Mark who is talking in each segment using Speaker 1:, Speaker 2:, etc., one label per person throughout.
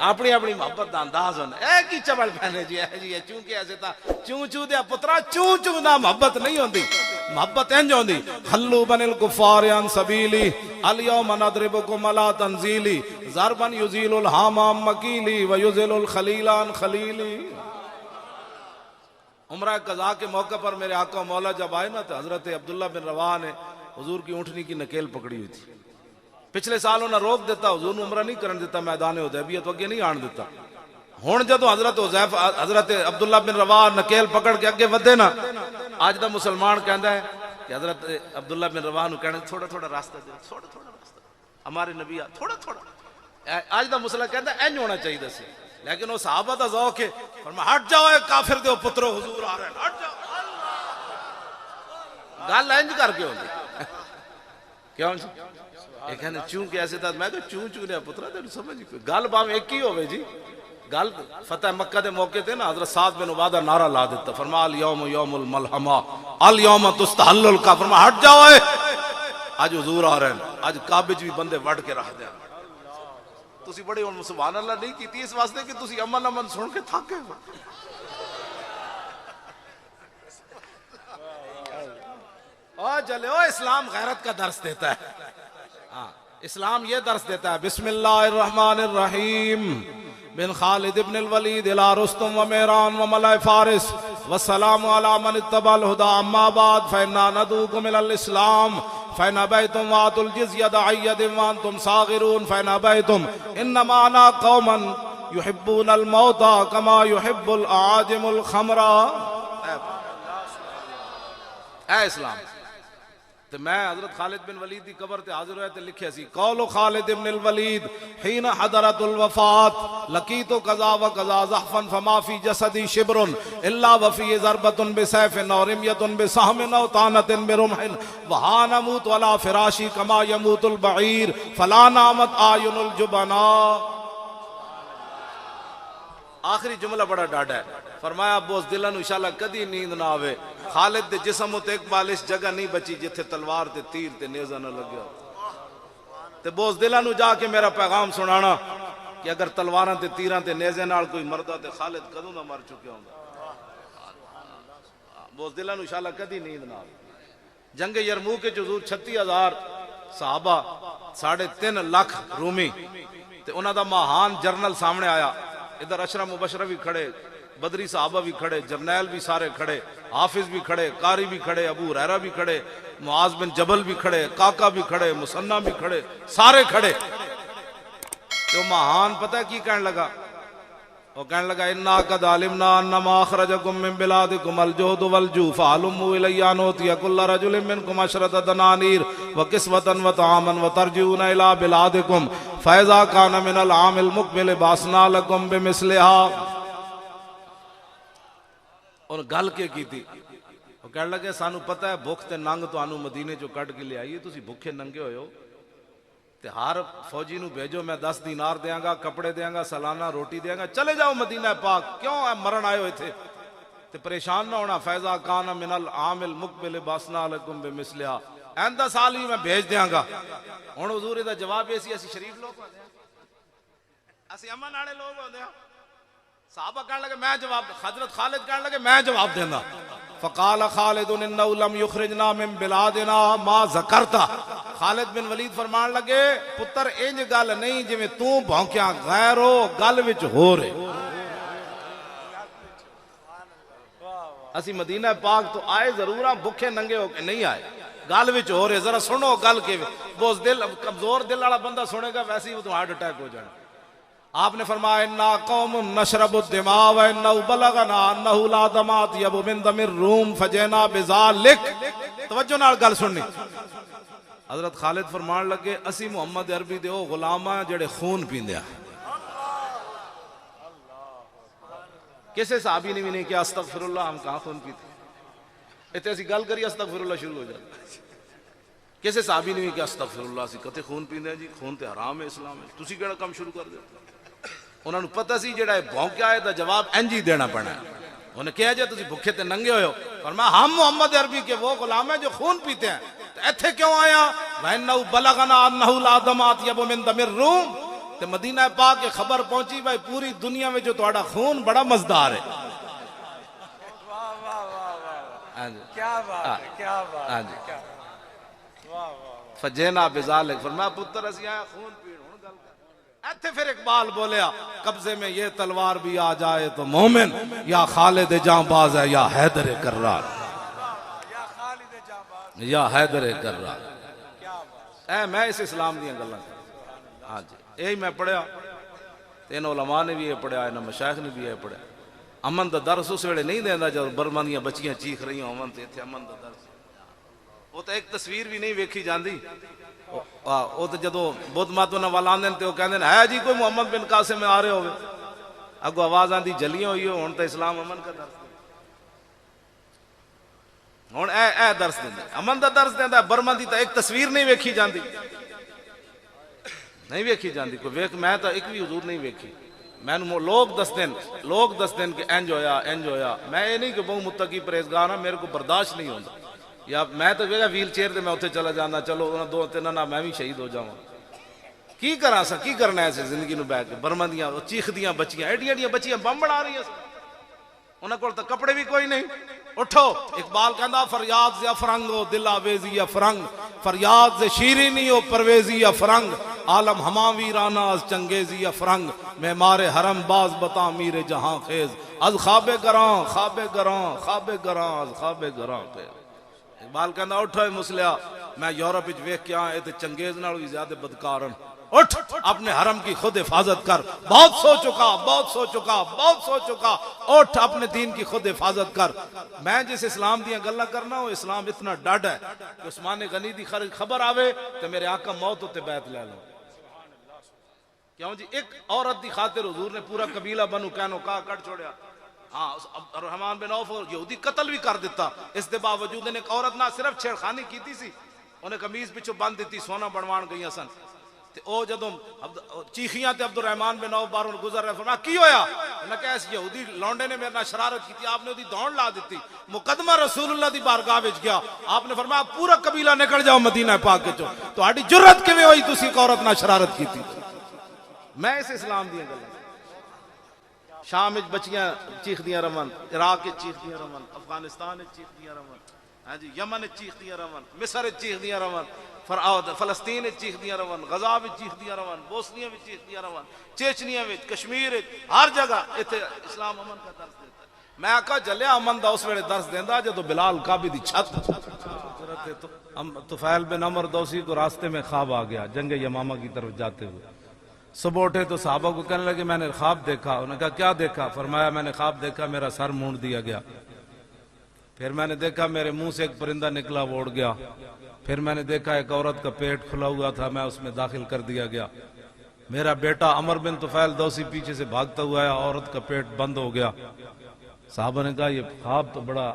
Speaker 1: اپنی اپنی محبت دا انداز ہونا اے کی چبل پہنے جی ہے جی چونکہ ایسے تا چوں چوں دیا پترا چوں چوں نہ محبت نہیں ہوندی محبت انج ہوندی خلو بن الکفار عن سبیلی الیوم نضربکم علی تنزیلی ضربا یزیل الحام عن مکیلی ویزل الخلیل عن خلیلی. عمرہ قضاء کے موقع پر میرے آقا و مولا جب آئے نا تو حضرت عبداللہ بن رواحہ نے حضور کی اونٹنی کی نکیل پکڑی ہوئی تھی. پچھلے سال انہوں نے روک دیتا حضور نے عمرہ نہیں کرن دیتا میدان حدیبیہ تو اگے نہیں آن دیتا. ہن جدوں حضرت عبداللہ بن رواحہ نکیل پکڑ کے اگے ودے نا اج دا مسلمان کہندا ہے کہ حضرت عبداللہ بن رواحہ نو کہنا تھوڑا تھوڑا راستہ دے تھوڑا تھوڑا راستہ ہمارے نبی تھوڑا تھوڑا اج دا مسلمان کہندا اینج ہونا چاہیے سی لیکن وہ صحابہ دا ذوق ہے فرمایا ہٹ جاؤ اے کافر دیو پترو حضور آ رہے ہیں ہٹ جاؤ گل انج کر کے ہوندی کیوں جی یہ کہنے چوں کہ ایسے تھا میں کہ چوں چوں نے پترا تے سمجھ گل باو ایک ہی ہوے جی گل فتح مکہ دے موقع تے نا حضرت سعد بن عبادہ نعرہ لا دیتا فرمایا الیوم یوم الملحمہ الیوم تستحل الکعبہ فرمایا ہٹ جاؤ اے اج حضور آ رہے ہیں اج کعبے وچ بھی بندے وڑ کے رکھ دے تسی بڑے ہن سبحان اللہ نہیں کیتی اس واسطے کہ تسی امن امن سن کے تھک گئے او چلے او اسلام غیرت کا درس دیتا ہے اسلام یہ درس دیتا ہے بسم اللہ الرحمن الرحیم بن خالد ابن الولید الى رستم و میران و ملائے فارس والسلام علی من اتبع الہدا اما بعد فإنا ندعوکم الى الاسلام فإن أبيتم وآتوا الجزية عن يد وأنتم صاغرون فإن أبيتم إنما أنا قوما يحبون الموت كما يحب الأعاجم الخمر. اے اسلام تو میں حضرت خالد بن ولید کی قبر تے حاضر ہوئے تے لکھے سی قول خالد بن الولید حين حضرت الوفات لقيت كذا وكذا زحفا فما في جسدي شبر الا وفي ضربة بسيف او رمية بسهم او طعنة برمح وها نموت ولا فراشي كما يموت البعير فلا نامت اعين الجبناء. آخری جملہ بڑا ڈاڈا ہے فرمایا بوز دلن انشاءاللہ کدی نیند نہ آوے خالد دے جسم تے ایک بالش جگہ نہیں بچی جتھے تلوار تے تیر تے نیزہ نہ لگیا تے بوز دلن جا کے میرا پیغام سنانا کہ اگر تلواراں تے تیراں تے نیزے نال کوئی مردہ تے خالد کدوں نہ مر چکے ہوں بوز دلن انشاءاللہ کدی نیند نہ آوے. جنگ یرموک کے حضور 36,000 صحابہ 3.5 لاکھ رومی تے انہاں دا مہان جرنل سامنے آیا ادھر اشرا مبشرہ بھی کھڑے بدری صحابہ بھی کھڑے جرنیل بھی سارے کھڑے حافظ بھی کھڑے قاری بھی کھڑے ابو ہریرہ بھی کھڑے معاذ بن جبل بھی کھڑے کاکا بھی کھڑے مسنہ بھی کھڑے سارے کھڑے. تو مہان پتہ کی کہنے لگا وہ کہنے لگا انا قد علمنا انما اخرجکم من بلادکم الجہد والجوع فعلموا الی نوتی کل رجل منکم 10 دنانیر وکسوة وطعاما وترجعون الی بلادکم فاذا کان من العام المقبل باسنا لکم بمثلها. اور گل کے کی تھی وہ کہنے لگے سانو پتہ ہے بھوک تے ننگ تو آنو مدینے جو کٹ کے لے آئیے تسی بھوکے ننگے ہوئے ہو تے ہر فوجی نو بھیجو میں 10 دینار دیاں گا کپڑے دیاں گا سالانہ روٹی دیاں گا چلے جاؤ مدینہ پاک کیوں مرن آئے ہوئے تھے تے پریشان نہ ہونا فیضا کان من العام المقبل باسنا لکم بمثلہا آئندہ سال ہی میں بھیج دیاں گا. ہن حضور دا جواب ایسی اسی شریف لوگ ہوندے ہیں اسی امن والے لوگ ہوندے ہیں صحابہ کہنے لگے میں جواب حضرت خالد کہنے لگے میں جواب دینا فقال خالد انه لم يخرجنا من بلادنا ما ذکرتا. خالد بن ولید فرمان لگے پتر انج گل نہیں جویں تو بھونکیاں غیر ہو گل وچ ہو رہے اسی مدینہ پاک تو آئے ضرور ہاں بھوکے ننگے ہو کے نہیں آئے گل وچ ہو رہے ذرا سنو گل کے بوز دل کمزور دل والا بندہ سنے گا ویسے ہی وہ تو ہارٹ اٹیک ہو جانا. آپ نے فرمایا انا قوم نشرب الدماء وانه بلغنا انه لا دم اطيب من دم الروم فجئنا بذلك. توجہ نال گل سننی. حضرت خالد فرمان لگے اسی محمد عربی دے او غلاماں جڑے خون پیندے ہیں. کسے صحابی نے بھی نہیں کہا استغفر اللہ ہم کہاں خون پیتے اتنے اسی گل کری استغفر اللہ شروع ہو جاتا. کسے صحابی نے بھی کہا استغفر اللہ اسی کتے خون پیندے ہیں جی خون تے حرام ہے اسلام ہے تسی کیڑا کام شروع کر دے. انہوں نے پتہ سی جڑا بھونکیا ہے دا جواب انجی دینا پڑنا ہے. انہوں نے کہا جائے تسی بھوکے تے ننگے ہوئے ہو فرمایا ہم محمد عربی کے وہ غلام ہیں جو خون پیتے ہیں. ایتھے کیوں آیا وَإِنَّهُ بَلَغَنَا أَنَّهُ لَا دَمَ أَطْيَبُ مِن دَمِ الرُّومِ تے مدینہ پاک کے خبر پہنچی بھائی پوری دنیا میں جو تہاڈا خون بڑا مزدار ہے.
Speaker 2: کیا بات ہے، کیا بات
Speaker 1: ہاں جی. فجینا بذالک فرمایا پتر اسی آیا خون پین ہن گل کر. ایتھے پھر اقبال بولیا قبضے میں یہ تلوار بھی آ جائے تو مومن یا خالد جاں باز ہے یا حیدر کرار،
Speaker 2: یا خالد جاں
Speaker 1: یا حیدر کرار.
Speaker 2: کیا بات.
Speaker 1: اے میں اس اسلام دیاں گلاں کر. ہاں جی یہی میں پڑھیا تین علماء نے بھی یہ پڑھیا انہاں مشائخ نے بھی یہ پڑھیا. امن دا درس اس ویلے نہیں دیندا جب برما دیاں بچیاں چیخ رہی ہون تے ایتھے امن دا درس. وہ تو ایک تصویر بھی نہیں ویکھی جاندی. وہ تو جدو بدھ ماتوں نہ وال آندے تے وہ کہندے ہے جی کوئی محمد بن قاسم میں آ رہے ہوئے اگو آواز آندی جلیاں ہوئی ہو ہن تے اسلام امن کا درس ہن اے درس دیندا امن دا درس دیندا. برما دی تو ایک تصویر نہیں ویکھی جاندی نہیں ویکھی جاندی کوئی ویکھ میں تو ایک بھی حضور نہیں ویکھی. میں لوگ دس دن کہ انج ہویا. میں یہ نہیں کہ بہت متقی پرہیزگار ہاں میرے کو برداشت نہیں ہوتا. یا میں تو کہا ویل چیئر تے میں اتنے چلا جانا چلو انہاں دو تین نہ میں بھی شہید ہو جاؤں. کی کرا سا کی کرنا ایسے زندگی نو بیٹھ کے. برما دیاں چیخ دیاں بچیاں ایڈیاں بچیاں بم بنا رہی ہیں انہاں کول تو کپڑے بھی کوئی نہیں. اٹھو اقبال کہندا فریاد سے افرنگ ہو دل آویزی یا فرنگ فریاد سے شیرینی ہو پرویزی یا فرنگ عالم ہما ویرانہ از چنگیزی یا فرنگ معمار حرم باز بتا میر جہاں خیز از خواب گراں خواب گراں خواب گراں از خواب گراں خیز. اقبال کہندا اٹھو مسلیا میں یورپ وچ ویکھ کے آیا تے چنگیز نال بھی زیادہ بدکارن. اٹھ اپنے حرم کی خود حفاظت کر. بہت سو چکا اٹھ اپنے دین کی خود حفاظت کر. میں جس اسلام دیاں گلاں کرنا وہ اسلام اتنا ڈاڈ ہے کہ عثمان غنی دی خبر آوے تے میرے آقا موت ہوتے بیعت لے لو. کیوں جی ایک عورت دی خاطر حضور نے پورا قبیلہ بنو قینقاع کٹ چھوڑیا. ہاں رحمان بن عوف یہودی قتل بھی کر دیتا. اس دے باوجود نے ایک عورت نہ صرف چھیڑخانی کیتی سی انہیں قمیض پچھو بند دیتی سونا بنوان گئی سن تے او جدوں چیخیاں تے عبد الرحمن بن عوف باروں گزر رہے فرمایا کی ہویا انہاں کہا اس یہودی لونڈے نے میرے نال شرارت کی آپ نے اودی دوڑ لا دیتی. مقدمہ رسول اللہ دی بارگاہ وچ گیا آپ نے فرمایا پورا قبیلہ نکل جاؤ مدینہ پاک وچوں تہاڈی جرأت کیویں ہوئی تسی ایک عورت نال شرارت کیتی. میں اس اسلام دیاں گلاں شام وچ بچیاں چیخ دیاں رون عراق وچ چیخ دیاں رون افغانستان وچ چیخ دیاں رون ہاں جی یمن وچ چیخ دیاں رون مصر وچ چیخ دیاں رون فلسطین وچ چیخ دیاں رون غزہ وچ چیخ دیاں رون بوسنیا وچ چیخ دیاں رون چیچنیا وچ کشمیر وچ ہر جگہ ایتھے اسلام امن کا درس دیتا ہے. میں آقا جلیا امن دا اس ویلے درس دیندا جدو بلال کعبے دی چھت طفیل بن عمر دوسی کو راستے میں خواب آ گیا جنگ یمامہ کی طرف جاتے ہوئے. صبح اٹھے تو صحابہ کو کہنے لگے میں نے خواب دیکھا. انہوں نے کہا کیا دیکھا؟ فرمایا میں نے خواب دیکھا میرا سر مونڈ دیا گیا. پھر میں نے دیکھا میرے منہ سے ایک پرندہ نکلا وہ اڑ گیا. پھر میں نے دیکھا ایک عورت کا پیٹ کھلا ہوا تھا میں اس میں داخل کر دیا گیا. میرا بیٹا عمر بن طفیل دوسی پیچھے سے بھاگتا ہوا آیا عورت کا پیٹ بند ہو گیا. صحابہ نے کہا یہ خواب تو بڑا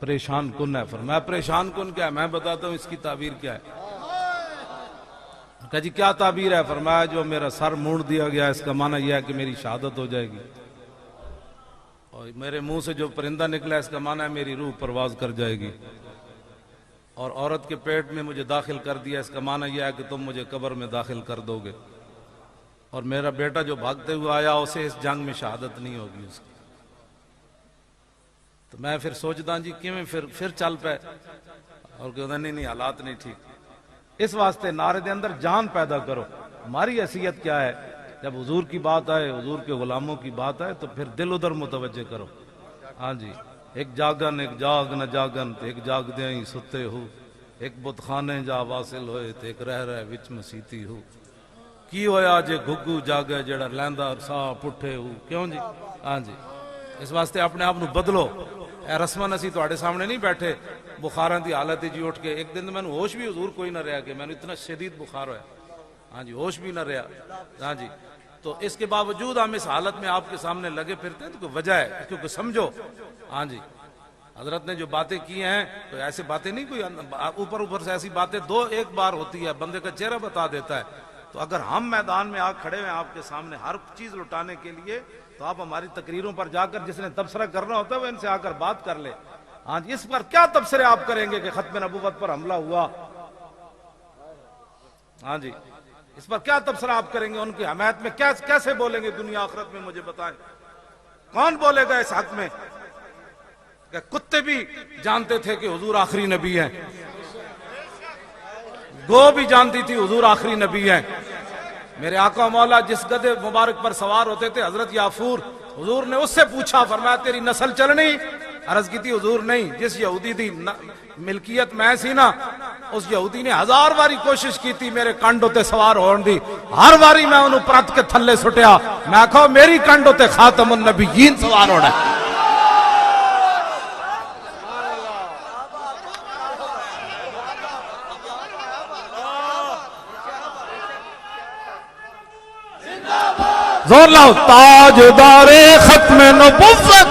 Speaker 1: پریشان کن ہے. فرمایا پریشان کن کیا ہے؟ میں بتاتا ہوں اس کی تعبیر کیا ہے. کہا جی کیا تعبیر ہے؟ فرمایا جو میرا سر موڑ دیا گیا اس کا معنی یہ ہے کہ میری شہادت ہو جائے گی اور میرے منہ سے جو پرندہ نکلا اس کا معنی ہے میری روح پرواز کر جائے گی اور عورت کے پیٹ میں مجھے داخل کر دیا اس کا معنی یہ ہے کہ تم مجھے قبر میں داخل کر دو گے اور میرا بیٹا جو بھاگتے ہوئے آیا اسے اس جنگ میں شہادت نہیں ہوگی اس کی. تو میں پھر سوچتا جی کیویں پھر چل پائے اور کہتا نہیں حالات نہیں ٹھیک. اس واسطے نعرے دے اندر جان پیدا کرو. ہماری حیثیت کیا ہے؟ جب حضور کی بات آئے حضور کے غلاموں کی بات آئے تو پھر دل ادھر متوجہ کرو. ہاں جی ایک جاگن ایک جاگ نہ جاگن ایک جاگ دیں ہی ستے ہو ایک بت خانے جا واصل ہوئے تے ایک رہ رہے وچ مسیتی ہو کی ہویا جے گھگو جاگے جڑا لیندا سا پٹھے ہو. کیوں جی؟ ہاں جی اس واسطے اپنے آپ نو بدلو. اے رسمن اسی تواڈے سامنے نہیں بیٹھے بخاراں دی حالت جی اٹھ کے ایک دن میں ہوش بھی حضور کوئی نہ رہا کہ میں نے اتنا شدید بخار ہوا. ہاں جی ہوش بھی نہ رہا. ہاں جی تو اس کے باوجود ہم اس حالت میں آپ کے سامنے لگے پھرتے ہیں تو کوئی وجہ ہے کیونکہ سمجھو. ہاں جی حضرت نے جو باتیں کی ہیں تو ایسے باتیں نہیں کوئی اوپر سے ایسی باتیں دو ایک بار ہوتی ہے بندے کا چہرہ بتا دیتا ہے. تو اگر ہم میدان میں آ کھڑے ہیں آپ کے سامنے ہر چیز لٹانے کے لیے تو آپ ہماری تقریروں پر جا کر جس نے تبصرہ کرنا ہوتا ہے وہ ان سے آ کر بات کر لے. ہاں جی اس پر کیا تبصرے آپ کریں گے کہ ختم نبوت پر حملہ ہوا. ہاں جی اس پر کیا تبصرہ آپ کریں گے؟ ان کی حمایت میں کیسے بولیں گے دنیا آخرت میں؟ مجھے بتائیں کون بولے گا اس حق میں؟ کہ کتے بھی جانتے تھے کہ حضور آخری نبی ہیں، گو بھی جانتی تھی حضور آخری نبی ہیں۔ میرے آقا مولا جس گدھے مبارک پر سوار ہوتے تھے حضرت یافور، حضور نے اس سے پوچھا، فرمایا تیری نسل چلنی؟ عرض کی تھی حضور نہیں، جس یہودی دی ملکیت میں سی نا، اس یہودی نے 1000 باری کوشش کی تھی میرے کنڈ تے سوار ہون دی، ہر باری میں انہوں پرت کے تھلے سٹیا، میں کہو میری کنڈ تے خاتم النبیین سوار ہونا ہے۔ زور لاؤ، تاجدار ختم نبوت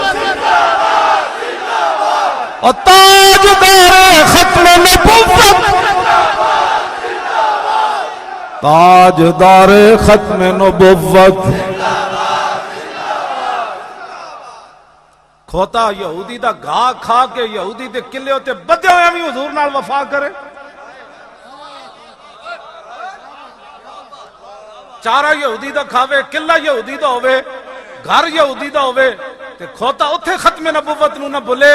Speaker 1: اور تاجدار ختم نبوت، تاجدار ختم نبوت۔ کھوتا یہودی دا گھا کھا کے یہودی دے قلعے ہوتے بدے ہوئے بھی حضور نال وفا کرے، چارہ یہودی دا کھاوے، قلعہ یہودی دا ہوئے، گھر یہودی دا ہوئے، تے کھوتا اتھے ختم نبوت نو نہ بھولے،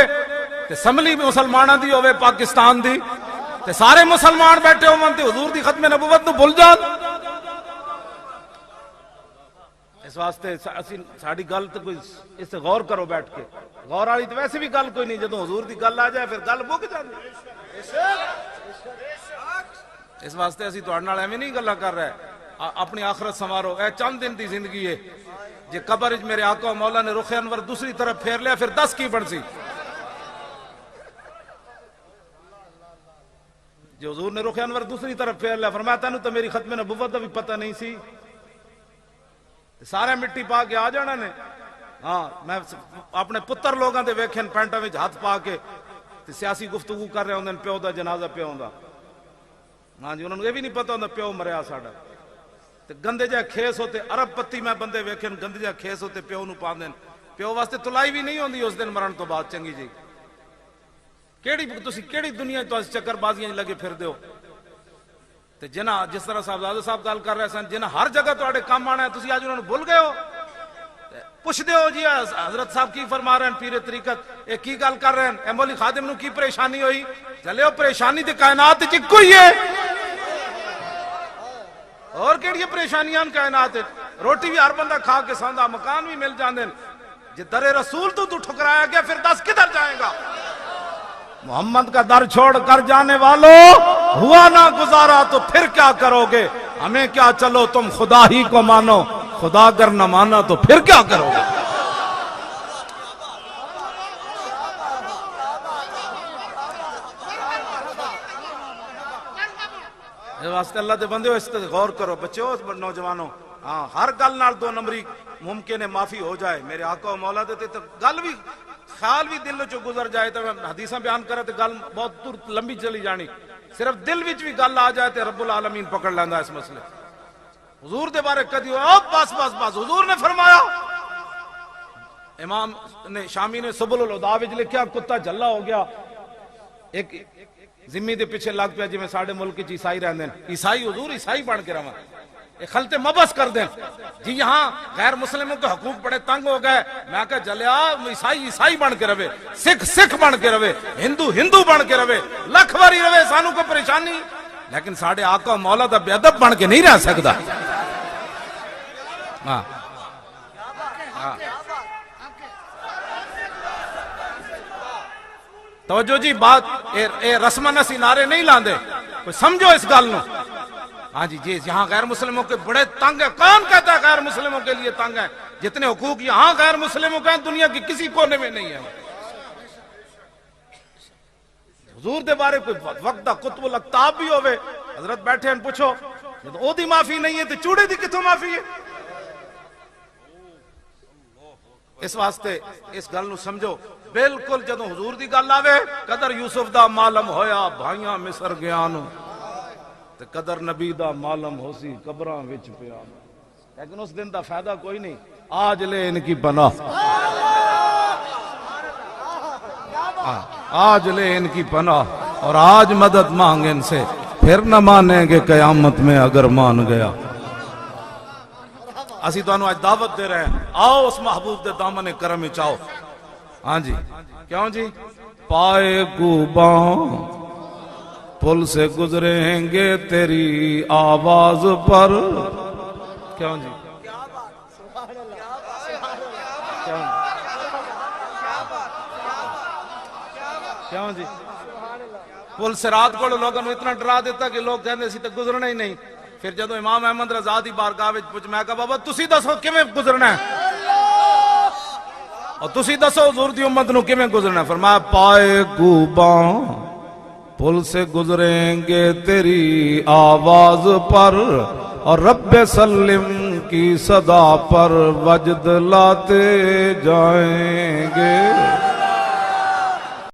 Speaker 1: تے سملی مسلمانہ دی ہوئے پاکستان دی، تے سارے مسلمان بیٹھے ہو منتے حضور دی ختم نبوت نو بھول جان۔ اس واسطے ساڑی گل تو کوئی اس سے غور کرو بیٹھ کے، غور آلی تو ویسے بھی گل کوئی نہیں، جدوں حضور دی گل آ جائے پھر گل بک جاندی۔ اس واسطے اسی تہاڈے نال ایویں نہیں گلاں کر رہے، اپنی آخرت سنوارو، اے چند دن دی زندگی ہے، جے قبر وچ میرے آقا مولا نے رخ انور دوسری طرف پھیر لیا پھر 10 کی بن سی؟ جو حضور نے رخ انور دوسری طرف پھیر لیا، فرمایا تینوں تو میری ختم نبوت دا بھی پتہ نہیں سی، سارے مٹی پا کے آ جانا نے۔ ہاں میں اپنے پتر لوگاں دے ویکھن پینٹاں وچ ہاتھ پا کے تے سیاسی گفتگو کر رہے ہوندے پیو دا جنازہ پیو ہوندا، ہاں جی انہوں نے یہ بھی نہیں پتہ ہوندا پیو مریا ساڈا، تے گندے جے کھیس ہوتے عرب پتی میں بندے ویکھن گندے جے کھیس ہوتے پیو نو پاندے، پیو واسطے تلائی بھی نہیں ہوندی اس دن مرن تو بعد۔ چنگی جی کیڑی دنیا تو چکر بازیاں لگے پھر دیو، تے جنہ جس طرح صاحبزادہ صاحب گل کر رہے سن، جنہ ہر جگہ تواڈے کام آنا ہے تسی آج انہوں نے بھول گئے ہو۔ پوچھ دیو جی حضرت صاحب کی فرما رہے ہیں پیر طریقت، ایک کی گل کر رہے ہیں، اے مولی خادم نو کی پریشانی ہوئی؟ چلے ہو پریشانی تے کائنات وچ اکو ہی ہے، اور کیڑی پریشانیاں کائنات، روٹی بھی ہر بندہ کھا کے سوندا، مکان بھی مل جاندے، جے در رسول تو ٹھکرایا گیا پھر 10 کدھر جائے گا؟ محمد کا در چھوڑ کر جانے والوں، ہوا نہ گزارا تو پھر کیا کرو گے؟ ہمیں کیا چلو تم خدا ہی کو مانو، خدا اگر نہ مانا تو پھر کیا کرو گے؟ اس واسطے اللہ دے بندے ہو اس تے غور کرو بچو نوجوانوں، ہاں ہر گل نال 2 نمبری ممکن ہے معافی ہو جائے، میرے آقا و مولا دے تے گل بھی خیال بھی دل چو گزر جائے تو حدیثاں بیان کرے تو گل بہت لمبی چلی جانی، صرف دل وچ بھی گل آ جائے تو رب العالمین پکڑ لیندا اس مسئلے۔ حضور دے بارے کدی بس حضور نے فرمایا، امام نے شامی نے سبل الہدا وچ لکھیا کتا جھلا ہو گیا، ایک ذمہ دے پیچھے لگ پیا، جی میں ساڈے ملک وچ عیسائی رہندے ہیں، عیسائی حضور عیسائی بن کے رہواں، خلط مبس کر دیں جی یہاں غیر مسلموں کے حقوق بڑے تنگ ہو گئے، میں کہا جلیا عیسائی بن کے رہے، سکھ بن کے رہے، ہندو بن کے رہے، لکھ باری رہے، سانو کو پریشانی، لیکن ساڑھے آقا مولا دا بے ادب بن کے نہیں رہ سکتا۔ توجہ جی بات رسم نسی نعرے نہیں لاندے، کوئی سمجھو اس گل نو۔ ہاں جی یہاں غیر مسلموں کے بڑے تنگ ہیں، کون کہتا ہے غیر مسلموں کے لیے تنگ ہیں؟ جتنے حقوق یہاں غیر مسلموں کے ہیں دنیا کی کسی کونے میں نہیں ہے۔ حضور دے بارے کوئی وقت دا قطب الاقطاب بھی ہوئے، حضرت بیٹھے ہیں پوچھو او دی معافی نہیں ہے تو چوڑے دی کتوں معافی ہے؟ اس واسطے اس گل نو سمجھو، بالکل جدوں حضور دی گل آوے قدر یوسف دا معلوم ہویا بھائیاں مصر گیا نو، تے قدر نبی دا معلوم ہو سی قبراں وچ پیا، لیکن اس دن دا فائدہ کوئی نہیں۔ آج لے ان کی پناہ، آج لے ان کی پناہ اور آج مدد مانگ ان سے، پھر نہ مانیں گے قیامت میں اگر مان گیا. اسی تو انہوں آج دعوت دے رہے ہیں, آؤ اس محبوب دے دامن کرم میں چاہو. ہاں جی, کیوں جی؟ پائے کوباں پل سے گزریں گے تیری آواز پر. کیوں جی؟ کیوں جی؟ پل صراط کو لوگوں نے اتنا ڈرا دیتا کہ لوگ کہتے اسی تک گزرنا ہی نہیں. پھر جدو امام احمد رضا دی بارگاہ وچ پوچھ, میں کہا بابا تسی دسو کیویں گزرنا ہے, اور تسی دسو حضور دی امت نو کیویں گزرنا ہے. فرمایا پائے کوباں پل سے گزریں گے تیری آواز پر, اور رب سلم کی صدا پر وجد لاتے جائیں گے.